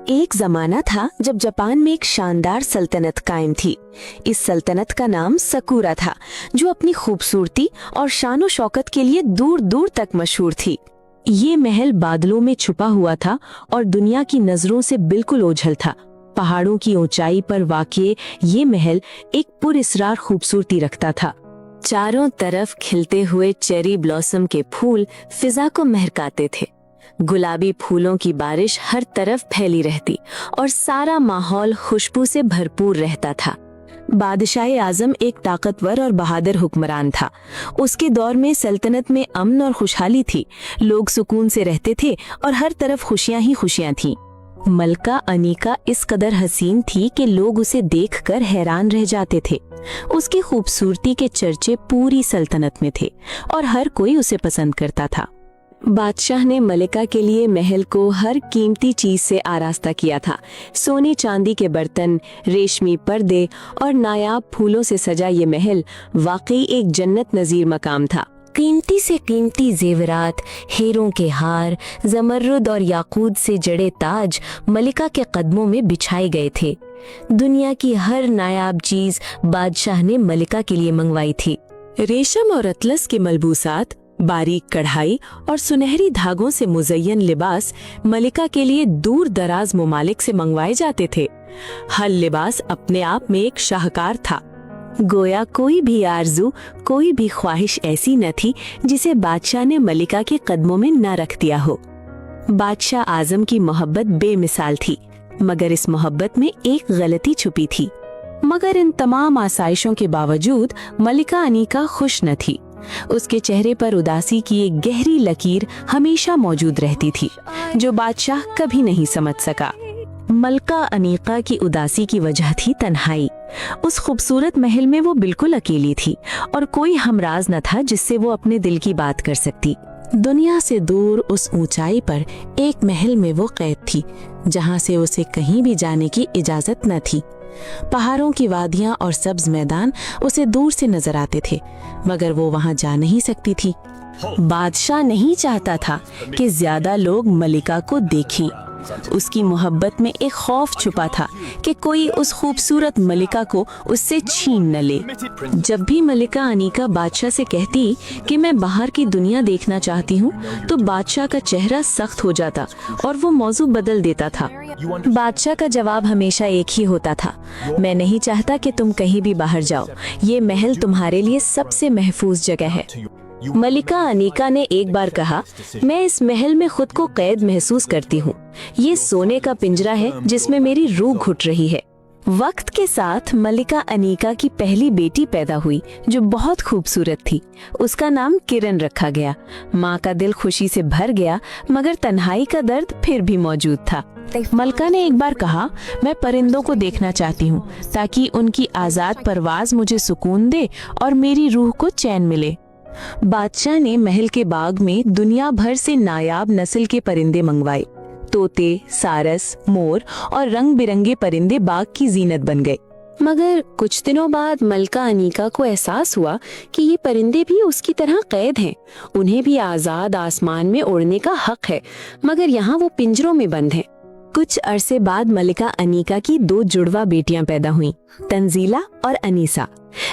एक जमाना था जब जापान में एक शानदार सल्तनत कायम थी। इस सल्तनत का नाम सकुरा था, जो अपनी खूबसूरती और शान और शौकत के लिए दूर दूर तक मशहूर थी। ये महल बादलों में छुपा हुआ था और दुनिया की नजरों से बिल्कुल ओझल था। पहाड़ों की ऊंचाई पर वाक़िए ये महल एक पुरअसरार खूबसूरती रखता था। चारों तरफ खिलते हुए चेरी ब्लॉसम के फूल फिजा को महकाते थे। गुलाबी फूलों की बारिश हर तरफ फैली रहती और सारा माहौल खुशबू से भरपूर रहता था। बादशाह आजम एक ताकतवर और बहादुर हुक्मरान था। उसके दौर में सल्तनत में अमन और खुशहाली थी। लोग सुकून से रहते थे और हर तरफ खुशियां ही खुशियां थीं। मलका अनीका इस कदर हसीन थी कि लोग उसे देखकर हैरान रह जाते थे। उसकी खूबसूरती के चर्चे पूरी सल्तनत में थे और हर कोई उसे पसंद करता था। बादशाह ने मलिका के लिए महल को हर कीमती चीज से आरास्ता किया था। सोने चांदी के बर्तन, रेशमी पर्दे और नायाब फूलों से सजा ये महल वाकई एक जन्नत नजीर मकाम था। कीमती से कीमती जेवरात, हीरों के हार, जमर्रुद और याकूत से जड़े ताज मलिका के कदमों में बिछाए गए थे। दुनिया की हर नायाब चीज बादशाह ने मलिका के लिए मंगवाई थी। रेशम और अतलस के मलबूसात, बारीक कढ़ाई और सुनहरी धागों से मुज़य्यन लिबास मलिका के लिए दूर दराज ममालिक से मंगवाए जाते थे। हर लिबास अपने आप में एक शाहकार था। गोया कोई भी आरजू, कोई भी ख्वाहिश ऐसी न थी जिसे बादशाह ने मलिका के कदमों में न रख दिया हो। बादशाह आजम की मोहब्बत बेमिसाल थी, मगर इस मोहब्बत में एक गलती छुपी थी। मगर इन तमाम आसाइशों के बावजूद मलिका अनीका खुश न थी। उसके चेहरे पर उदासी की एक गहरी लकीर हमेशा मौजूद रहती थी, जो बादशाह कभी नहीं समझ सका। मलका अनीका की उदासी की वजह थी तन्हाई। उस खूबसूरत महल में वो बिल्कुल अकेली थी और कोई हमराज न था जिससे वो अपने दिल की बात कर सकती। दुनिया से दूर उस ऊंचाई पर एक महल में वो कैद थी, जहां से उसे कहीं भी जाने की इजाजत न थी। पहाड़ों की वादियां और सब्ज मैदान उसे दूर से नजर आते थे, मगर वो वहां जा नहीं सकती थी। बादशाह नहीं चाहता था कि ज्यादा लोग मलिका को देखें। उसकी मोहब्बत में एक खौफ छुपा था कि कोई उस खूबसूरत मलिका को उससे छीन न ले। जब भी मलिका अनीका बादशाह से कहती कि मैं बाहर की दुनिया देखना चाहती हूँ, तो बादशाह का चेहरा सख्त हो जाता और वो मौजू बदल देता था। बादशाह का जवाब हमेशा एक ही होता था, मैं नहीं चाहता कि तुम कहीं भी बाहर जाओ, ये महल तुम्हारे लिए सबसे महफूज जगह है। मलिका अनीका ने एक बार कहा, मैं इस महल में खुद को कैद महसूस करती हूँ। ये सोने का पिंजरा है जिसमें मेरी रूह घुट रही है। वक्त के साथ मलिका अनीका की पहली बेटी पैदा हुई, जो बहुत खूबसूरत थी। उसका नाम किरण रखा गया। माँ का दिल खुशी से भर गया, मगर तन्हाई का दर्द फिर भी मौजूद था। मलका ने एक बार कहा, मैं परिंदों को देखना चाहती हूँ ताकि उनकी आजाद परवाज मुझे सुकून दे और मेरी रूह को चैन मिले। बादशाह ने महल के बाग में दुनिया भर से नायाब नस्ल के परिंदे मंगवाए। तोते, सारस, मोर और रंग बिरंगे परिंदे बाग की जीनत बन गए। मगर कुछ दिनों बाद मलका अनीका को एहसास हुआ कि ये परिंदे भी उसकी तरह कैद हैं। उन्हें भी आजाद आसमान में उड़ने का हक है, मगर यहाँ वो पिंजरों में बंद हैं। कुछ अरसे बाद मलिका अनीका की 2 जुड़वा बेटियां पैदा हुईं, तंजीला और अनीसा।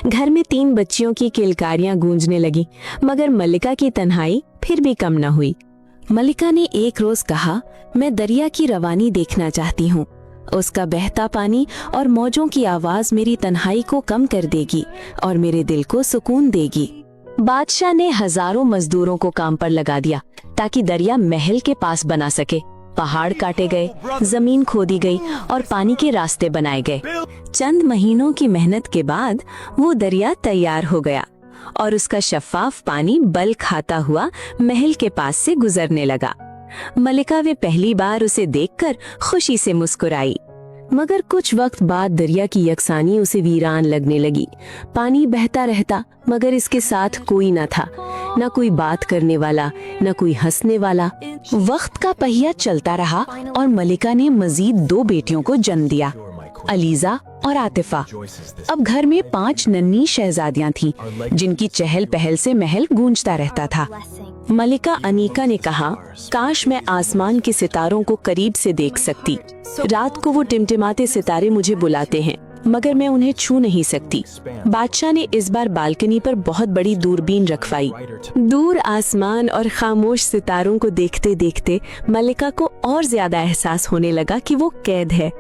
घर में 3 बच्चियों की किलकारियां गूंजने लगी, मगर मलिका की तन्हाई फिर भी कम न हुई। मलिका ने एक रोज कहा, मैं दरिया की रवानी देखना चाहती हूँ। उसका बहता पानी और मौजों की आवाज मेरी तन्हाई को कम कर देगी और मेरे दिल को सुकून देगी। बादशाह ने हजारों मजदूरों को काम पर लगा दिया ताकि दरिया महल के पास बना सके। पहाड़ काटे गए, जमीन खोदी गई और पानी के रास्ते बनाए गए। चंद महीनों की मेहनत के बाद वो दरिया तैयार हो गया और उसका शफाफ पानी बल खाता हुआ महल के पास से गुजरने लगा। मलिका वे पहली बार उसे देखकर खुशी से मुस्कुराई, मगर कुछ वक्त बाद दरिया की यकसानी उसे वीरान लगने लगी। पानी बहता रहता, मगर इसके साथ कोई न था, न कोई बात करने वाला, न कोई हंसने वाला। वक्त का पहिया चलता रहा और मलिका ने मजीद 2 बेटियों को जन्म दिया, अलीजा और आतिफा। अब घर में 5 नन्ही शहजादियां थीं, जिनकी चहल पहल से महल गूंजता रहता था। मलिका अनीका ने कहा, काश मैं आसमान के सितारों को करीब से देख सकती। रात को वो टिमटिमाते सितारे मुझे बुलाते हैं, मगर मैं उन्हें छू नहीं सकती। बादशाह ने इस बार बालकनी पर बहुत बड़ी दूरबीन रखवाई। दूर आसमान और खामोश सितारों को देखते देखते मलिका को और ज्यादा एहसास होने लगा कि वो कैद है।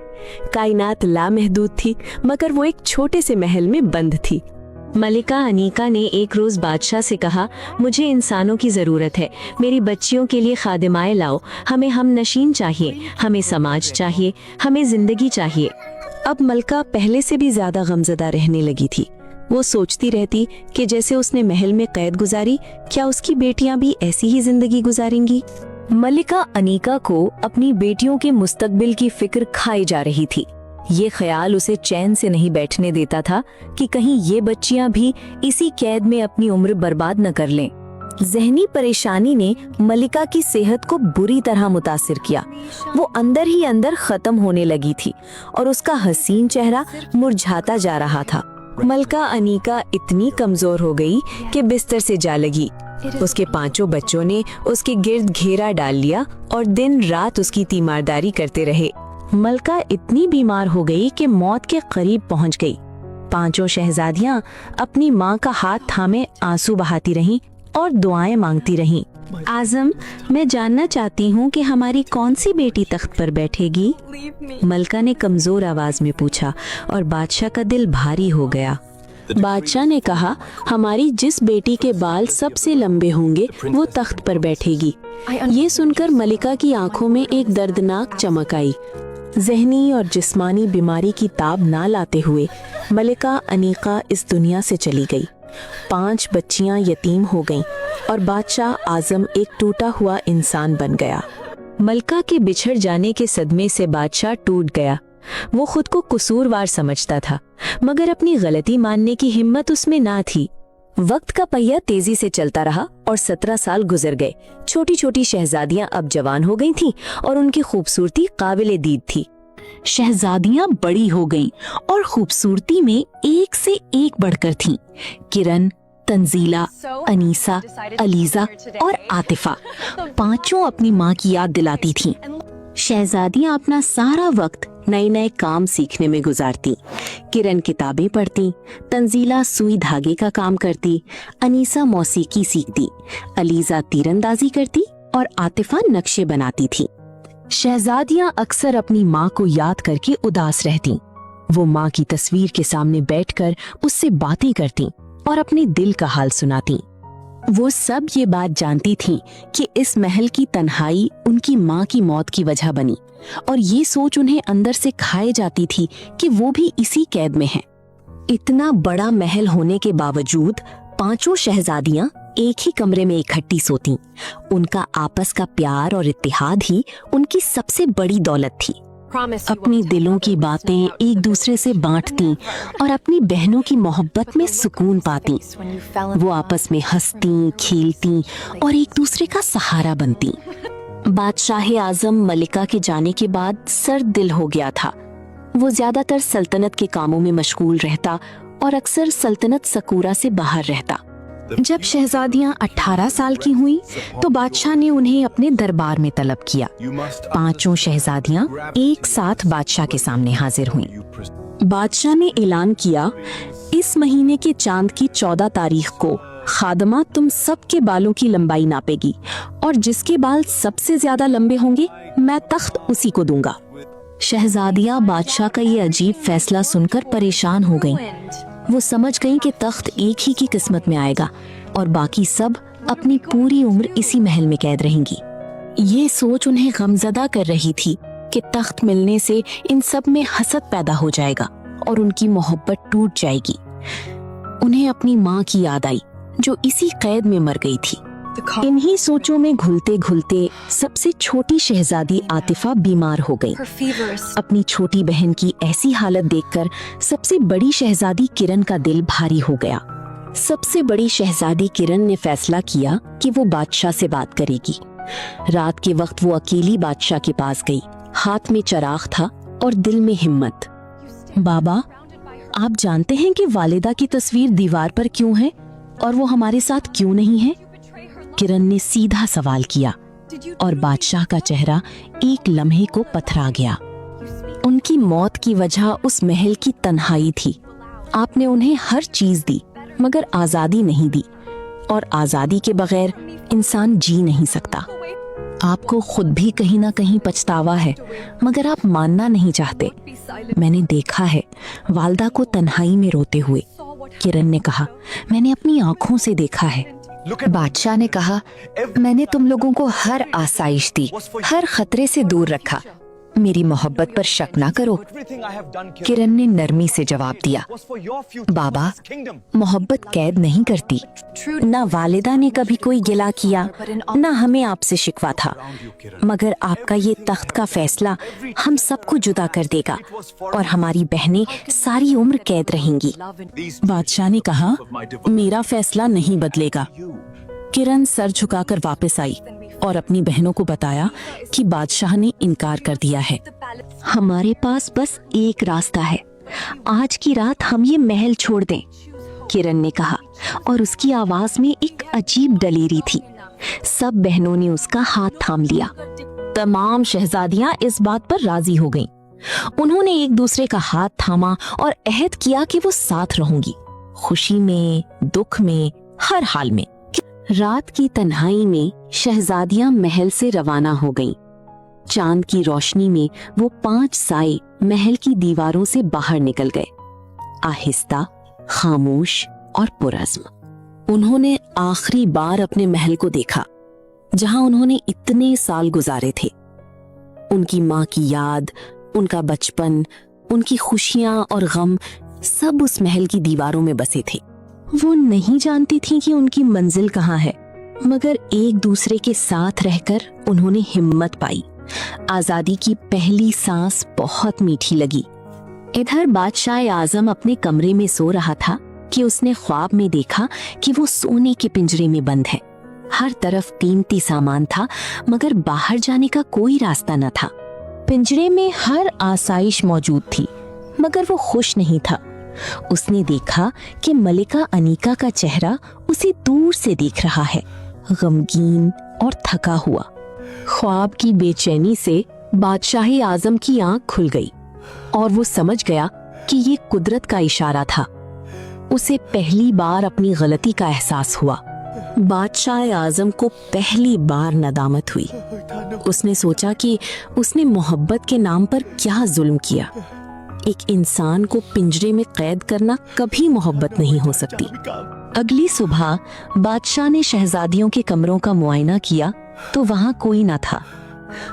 कायनात लामहदूद थी, मगर वो एक छोटे से महल में बंद थी। मलिका अनीका ने एक रोज बादशाह से कहा, मुझे इंसानों की जरूरत है, मेरी बच्चियों के लिए खादिमाएं लाओ, हमें हम नशीन चाहिए, हमें समाज चाहिए, हमें जिंदगी चाहिए। अब मलिका पहले से भी ज्यादा गमज़दा रहने लगी थी। वो सोचती रहती कि जैसे उसने महल में कैद गुजारी, क्या उसकी बेटियां भी ऐसी ही जिंदगी गुजारेंगी। मलिका अनीका को अपनी बेटियों के मुस्तकबिल की फिक्र खाई जा रही थी। ये ख्याल उसे चैन से नहीं बैठने देता था कि कहीं ये बच्चियां भी इसी कैद में अपनी उम्र बर्बाद न कर लें। ज़हनी परेशानी ने मलिका की सेहत को बुरी तरह मुतासिर किया। वो अंदर ही अंदर खत्म होने लगी थी और उसका हसीन चेहरा मुरझाता जा रहा था। मलिका अनीका इतनी कमजोर हो गई कि बिस्तर से जा लगी। उसके 5 बच्चों ने उसके गिर्द घेरा डाल लिया और दिन रात उसकी तीमारदारी करते रहे। मलिका इतनी बीमार हो गई कि मौत के करीब पहुंच गई। 5 शहजादियां अपनी माँ का हाथ थामे आंसू बहाती रहीं और दुआएं मांगती रहीं। आजम, मैं जानना चाहती हूँ कि हमारी कौन सी बेटी तख्त पर बैठेगी? मलिका ने कमजोर आवाज में पूछा और बादशाह का दिल भारी हो गया। बादशाह ने कहा, हमारी जिस बेटी के बाल सबसे लंबे होंगे वो तख्त पर बैठेगी। ये सुनकर मलिका की आंखों में एक दर्दनाक चमक आई। ज़हनी और जिस्मानी बीमारी की ताब ना लाते हुए मलिका अनीका इस दुनिया से चली गई। 5 बच्चियां यतीम हो गईं और बादशाह आजम एक टूटा हुआ इंसान बन गया। मलिका के बिछड़ जाने के सदमे से बादशाह टूट गया। वो खुद को कसूरवार समझता था, मगर अपनी गलती मानने की हिम्मत उसमें ना थी। वक्त का पहिया तेजी से चलता रहा और 17 साल गुजर गए। छोटी छोटी शहजादियां अब जवान हो गई थीं और उनकी खूबसूरती काबिले दीद थी। शहजादियां बड़ी हो गईं और खूबसूरती में एक से एक बढ़कर थीं। किरण, तंजीला, अनीसा, अलीजा और आतिफा 5 अपनी माँ की याद दिलाती थीं। शहजादियां अपना सारा वक्त नए नए काम सीखने में गुजारती। किरण किताबें पढ़ती, तंजीला सुई धागे का काम करती, अनीसा मौसीकी सीखती, अलीजा तीरंदाजी करती और आतिफा नक्शे बनाती थी। शहजादियां अक्सर अपनी माँ को याद करके उदास रहती। वो माँ की तस्वीर के सामने बैठकर उससे बातें करती और अपने दिल का हाल सुनाती। वो सब ये बात जानती थीं कि इस महल की तन्हाई उनकी माँ की मौत की वजह बनी और ये सोच उन्हें अंदर से खाए जाती थी कि वो भी इसी कैद में हैं। इतना बड़ा महल होने के बावजूद 5 शहजादियां एक ही कमरे में इकट्ठी सोतीं। उनका आपस का प्यार और इत्तेहाद ही उनकी सबसे बड़ी दौलत थी। अपनी दिलों की बातें एक दूसरे से बांटती और अपनी बहनों की मोहब्बत में सुकून पाती। वो आपस में हंसती, खेलती और एक दूसरे का सहारा बनती। बादशाह आजम मलिका के जाने के बाद सर्द दिल हो गया था। वो ज्यादातर सल्तनत के कामों में मशगूल रहता और अक्सर सल्तनत सकूरा से बाहर रहता। जब शहजादियां 18 साल की हुईं, तो बादशाह ने उन्हें अपने दरबार में तलब किया। 5 शहजादियां एक साथ बादशाह के सामने हाजिर हुईं। बादशाह ने ऐलान किया, इस महीने के चांद की 14 तारीख को खादमा तुम सबके बालों की लंबाई नापेगी और जिसके बाल सबसे ज्यादा लंबे होंगे मैं तख्त उसी को दूंगा। शहजादियां बादशाह का ये अजीब फैसला सुनकर परेशान हो गईं। वो समझ गईं कि तख्त एक ही की किस्मत में आएगा और बाकी सब अपनी पूरी उम्र इसी महल में कैद रहेंगी। ये सोच उन्हें गमज़दा कर रही थी कि तख्त मिलने से इन सब में हसद पैदा हो जाएगा और उनकी मोहब्बत टूट जाएगी। उन्हें अपनी माँ की याद आई जो इसी कैद में मर गई थी। इन्हीं सोचों में घुलते घुलते सबसे छोटी शहजादी आतिफा बीमार हो गई। अपनी छोटी बहन की ऐसी हालत देखकर सबसे बड़ी शहजादी किरण का दिल भारी हो गया। सबसे बड़ी शहजादी किरण ने फैसला किया कि वो बादशाह से बात करेगी। रात के वक्त वो अकेली बादशाह के पास गई। हाथ में चराग था और दिल में हिम्मत। बाबा, आप जानते हैं कि वालिदा की तस्वीर दीवार पर क्यों है और वो हमारे साथ क्यों नहीं है? किरण ने सीधा सवाल किया और बादशाह का चेहरा एक लम्हे को पथरा गया। उनकी मौत की वजह उस महल की तन्हाई थी। आपने उन्हें हर चीज दी मगर आजादी नहीं दी, और आजादी के बगैर इंसान जी नहीं सकता। आपको खुद भी कहीं ना कहीं पछतावा है मगर आप मानना नहीं चाहते। मैंने देखा है वालदा को तन्हाई में रोते हुए, किरण ने कहा। मैंने अपनी आंखों से देखा है। बादशाह ने कहा, मैंने तुम लोगों को हर आसाइश दी, हर खतरे से दूर रखा। मेरी मोहब्बत पर शक ना करो। किरण ने नरमी से जवाब दिया, बाबा, मोहब्बत कैद नहीं करती। ना वालिदा ने कभी कोई गिला किया, ना हमें आपसे शिकवा था, मगर आपका ये तख्त का फैसला हम सबको जुदा कर देगा और हमारी बहनें सारी उम्र कैद रहेंगी। बादशाह ने कहा, मेरा फैसला नहीं बदलेगा। किरण सर झुकाकर वापस आई और अपनी बहनों को बताया कि बादशाह ने इनकार कर दिया है। हमारे पास बस एक रास्ता है, आज की रात हम ये महल छोड़ दें, किरण ने कहा, और उसकी आवाज में एक अजीब दलेरी थी। सब बहनों ने उसका हाथ थाम लिया। तमाम शहजादियां इस बात पर राजी हो गईं। उन्होंने एक दूसरे का हाथ थामा और अहद किया कि वो साथ रहूंगी, खुशी में, दुख में, हर हाल में। रात की तन्हाई में शहजादियां महल से रवाना हो गईं। चांद की रोशनी में वो 5 साए महल की दीवारों से बाहर निकल गए, आहिस्ता, खामोश और पुरज़्म। उन्होंने आखिरी बार अपने महल को देखा जहां उन्होंने इतने साल गुजारे थे। उनकी माँ की याद, उनका बचपन, उनकी खुशियां और गम सब उस महल की दीवारों में बसे थे। वो नहीं जानती थी कि उनकी मंजिल कहाँ है, मगर एक दूसरे के साथ रहकर उन्होंने हिम्मत पाई। आजादी की पहली सांस बहुत मीठी लगी। इधर बादशाह आजम अपने कमरे में सो रहा था कि उसने ख्वाब में देखा कि वो सोने के पिंजरे में बंद है। हर तरफ कीमती सामान था मगर बाहर जाने का कोई रास्ता न था। पिंजरे में हर आसाइश मौजूद थी मगर वो खुश नहीं था। उसने देखा कि मलिका अनीका का चेहरा उसे दूर से देख रहा है, गमगीन और थका हुआ। ख्वाब की बेचैनी से बादशाह आजम की आंख खुल गई और वो समझ गया कि ये कुदरत का इशारा था। उसे पहली बार अपनी गलती का एहसास हुआ। बादशाह आजम को पहली बार नदामत हुई। उसने सोचा कि उसने मोहब्बत के नाम पर क्या जुल्म किया। एक इंसान को पिंजरे में कैद करना कभी मोहब्बत नहीं हो सकती। अगली सुबह बादशाह ने शहजादियों के कमरों का मुआयना किया तो वहां कोई न था।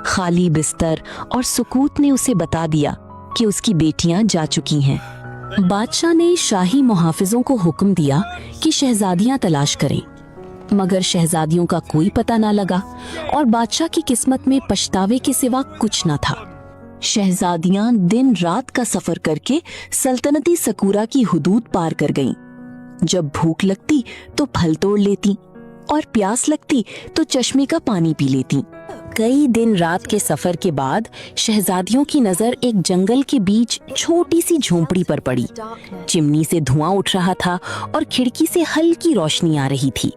खाली बिस्तर और सुकूत ने उसे बता दिया कि उसकी बेटियां जा चुकी हैं। बादशाह ने शाही मुहाफिजों को हुक्म दिया कि शहजादियां तलाश करें, मगर शहजादियों का कोई पता न लगा और बादशाह की किस्मत में पछतावे के सिवा कुछ न था। शहजादियां दिन रात का सफर करके सल्तनती सकूरा की हुदूद पार कर गईं। जब भूख लगती तो फल तोड़ लेती और प्यास लगती तो चश्मे का पानी पी लेती। कई दिन रात के सफर के बाद शहजादियों की नजर एक जंगल के बीच छोटी सी झोंपड़ी पर पड़ी। चिमनी से धुआं उठ रहा था और खिड़की से हल्की रोशनी आ रही थी।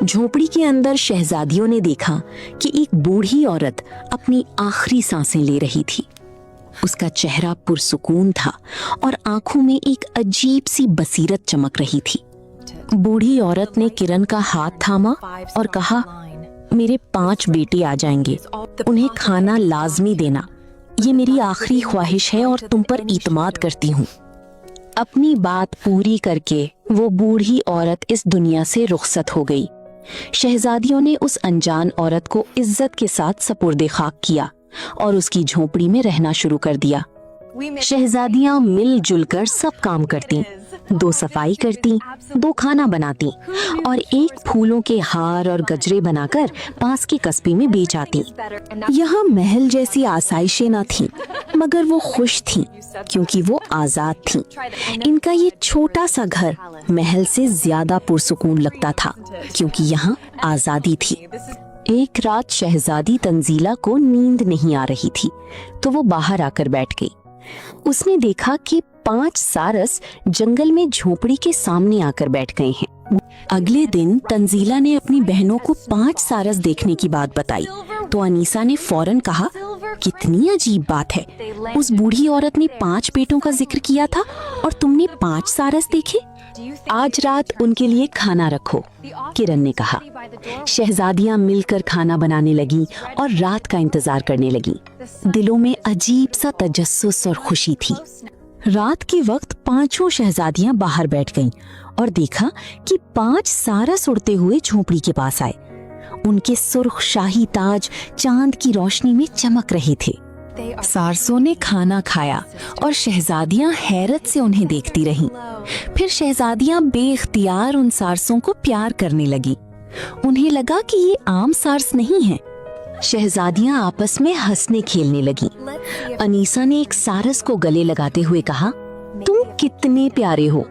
झोंपड़ी के अंदर शहजादियों ने देखा कि एक बूढ़ी औरत अपनी आखिरी सांसें ले रही थी। उसका चेहरा पुरसुकून था और आंखों में एक अजीब सी बसीरत चमक रही थी। बूढ़ी औरत ने किरण का हाथ थामा और कहा, मेरे 5 बेटे आ जाएंगे, उन्हें खाना लाजमी देना। ये मेरी आखिरी ख्वाहिश है और तुम पर इत्माद करती हूँ। अपनी बात पूरी करके वो बूढ़ी औरत इस दुनिया से रुखसत हो गई। शहजादियों ने उस अनजान औरत को इज्जत के साथ सपुर्दे खाक किया और उसकी झोंपड़ी में रहना शुरू कर दिया। शहजादियां मिलजुल कर सब काम करती, 2 सफाई करती, 2 खाना बनाती और एक फूलों के हार और गजरे बनाकर पास के कस्बे में बेच आती। यहाँ महल जैसी आसाइशें न थीं, मगर वो खुश थीं क्योंकि वो आजाद थीं। इनका ये छोटा सा घर महल से ज्यादा पुरसुकून लगता था क्योंकि यहाँ आजादी थी। एक रात शहजादी तंजीला को नींद नहीं आ रही थी तो वो बाहर आकर बैठ गई। उसने देखा कि 5 सारस जंगल में झोपड़ी के सामने आकर बैठ गए हैं। अगले दिन तंजीला ने अपनी बहनों को 5 सारस देखने की बात बताई तो अनीसा ने फौरन कहा, कितनी अजीब बात है, उस बूढ़ी औरत ने 5 बेटों का जिक्र किया था और तुमने 5 सारस देखे। आज रात उनके लिए खाना रखो, किरण ने कहा। शहजादियां मिलकर खाना बनाने लगी और रात का इंतजार करने लगी। दिलों में अजीब सा तजस्सुस और खुशी थी। रात के वक्त 5 शहजादियां बाहर बैठ गईं और देखा कि 5 सारस उड़ते हुए झोपड़ी के पास आए। उनके सुर्ख शाही ताज चांद की रोशनी में चमक रहे थे। सारसों ने खाना खाया और शहजादियां हैरत से उन्हें देखती रहीं। फिर शहजादियां बेइख्तियार उन सारसों को प्यार करने लगी। उन्हें लगा कि ये आम सारस नहीं हैं। शहजादियां आपस में हंसने खेलने लगीं। अनीसा ने एक सारस को गले लगाते हुए कहा, तुम कितने प्यारे हो,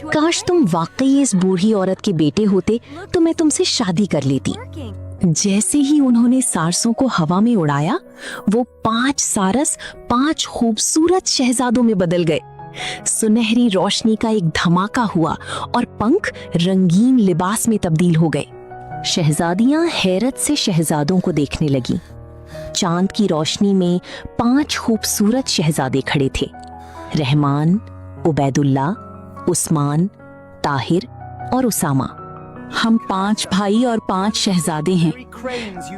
काश तुम वाकई इस बूढ़ी औरत के बेटे होते तो मैं तुमसे शादी कर लेती। जैसे ही उन्होंने सारसों को हवा में उड़ाया, वो 5 सारस 5 खूबसूरत शहजादों में बदल गए। सुनहरी रोशनी का एक धमाका हुआ और पंख रंगीन लिबास में तब्दील हो गए। शहजादियां हैरत से शहजादों को देखने लगीं। चांद की रोशनी में 5 खूबसूरत शहजादे खड़े थे, रहमान, उबैदुल्ला, उस्मान, ताहिर और उसामा। हम 5 भाई और 5 शहजादे हैं।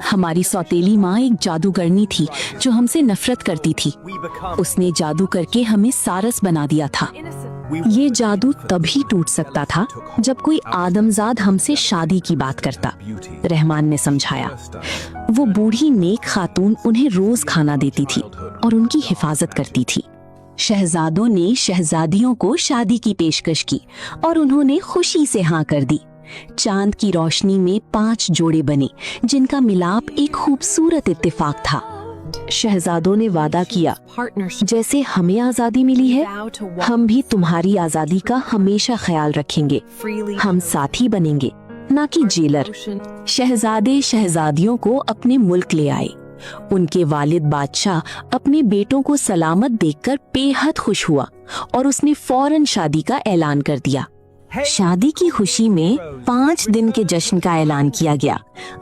हमारी सौतेली माँ एक जादूगरनी थी जो हमसे नफरत करती थी। उसने जादू करके हमें सारस बना दिया था। ये जादू तभी टूट सकता था जब कोई आदमजाद हमसे शादी की बात करता, रहमान ने समझाया। वो बूढ़ी नेक खातून उन्हें रोज खाना देती थी और उनकी हिफाजत करती थी। शहजादों ने शहजादियों को शादी की पेशकश की और उन्होंने खुशी से हाँ कर दी। चांद की रोशनी में 5 जोड़े बने जिनका मिलाप एक खूबसूरत इत्तेफाक था। शहजादों ने वादा किया, जैसे हमें आजादी मिली है, हम भी तुम्हारी आजादी का हमेशा ख्याल रखेंगे। हम साथी बनेंगे, ना कि जेलर। शहजादे शहजादियों को अपने मुल्क ले आए। उनके वालिद बादशाह अपने बेटों को सलामत देखकर बेहद खुश हुआ और उसने फौरन शादी का ऐलान कर दिया। शादी की खुशी में 5 दिन के जश्न का ऐलान किया गया।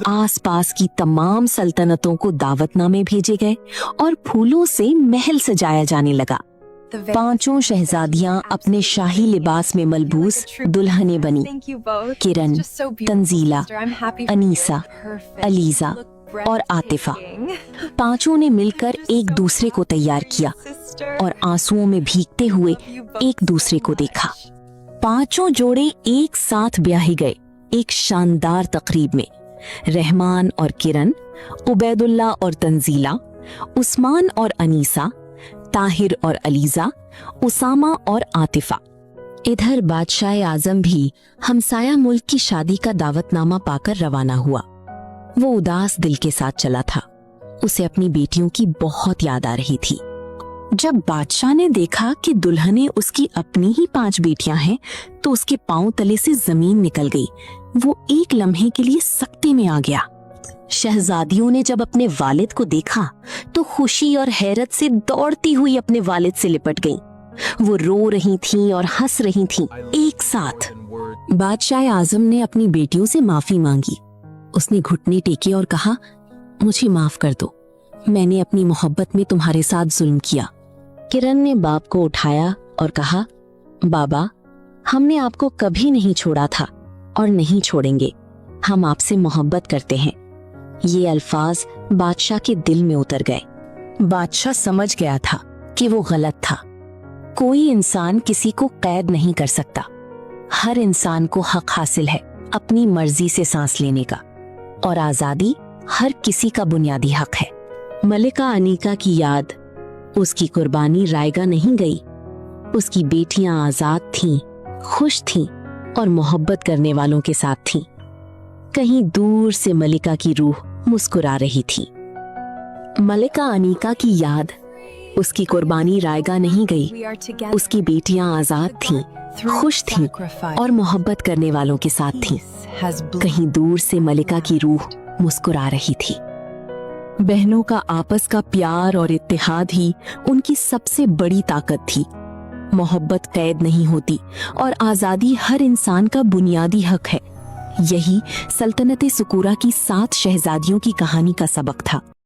आसपास की तमाम सल्तनतों को दावतनामे भेजे गए और फूलों से महल सजाया जाने लगा। 5 शहजादियां अपने शाही लिबास में मलबूस दुल्हनें बनी। किरण, तंजीला, अनीसा, अलीजा और आतिफा, 5 ने मिलकर एक दूसरे को तैयार किया और आंसुओं में भीगते हुए एक दूसरे को देखा। 5 जोड़े एक साथ ब्याहे गए एक शानदार तकरीब में। रहमान और किरण, उबैदुल्ला और तंजीला, उस्मान और अनीसा, ताहिर और अलीजा, उसामा और आतिफा। इधर बादशाह आजम भी हमसाया मुल्क की शादी का दावतनामा पाकर रवाना हुआ। वो उदास दिल के साथ चला था। उसे अपनी बेटियों की बहुत याद आ रही थी। जब बादशाह ने देखा कि दुल्हनें उसकी अपनी ही 5 बेटियां हैं, तो उसके पांव तले से जमीन निकल गई। वो एक लम्हे के लिए सकते में आ गया। शहजादियों ने जब अपने वालिद को देखा तो खुशी और हैरत से दौड़ती हुई अपने वालिद से लिपट गईं। वो रो रही थीं और हंस रही थीं एक साथ। बादशाह आजम ने अपनी बेटियों से माफी मांगी। उसने घुटने टेके और कहा, मुझे माफ कर दो, मैंने अपनी मोहब्बत में तुम्हारे साथ जुल्म किया। किरण ने बाप को उठाया और कहा, बाबा, हमने आपको कभी नहीं छोड़ा था और नहीं छोड़ेंगे। हम आपसे मोहब्बत करते हैं। ये अल्फाज बादशाह के दिल में उतर गए। बादशाह समझ गया था कि वो गलत था। कोई इंसान किसी को कैद नहीं कर सकता। हर इंसान को हक हासिल है अपनी मर्जी से सांस लेने का, और आजादी हर किसी का बुनियादी हक है। मलिका अनीका की याद, उसकी कुर्बानी रायगा नहीं गई। उसकी बेटियां आजाद थीं, खुश थीं और मोहब्बत करने वालों के साथ थीं। कहीं दूर से मलिका की रूह मुस्कुरा रही थी। मलिका अनीका की याद, उसकी कुर्बानी रायगा नहीं गई। उसकी बेटियां आजाद थीं, खुश थीं और मोहब्बत करने वालों के साथ थीं। कहीं दूर से मलिका की रूह मुस्कुरा रही थी। बहनों का आपस का प्यार और इत्तेहाद ही उनकी सबसे बड़ी ताकत थी। मोहब्बत कैद नहीं होती और आज़ादी हर इंसान का बुनियादी हक है। यही सल्तनत सुकूरा की 7 शहजादियों की कहानी का सबक था।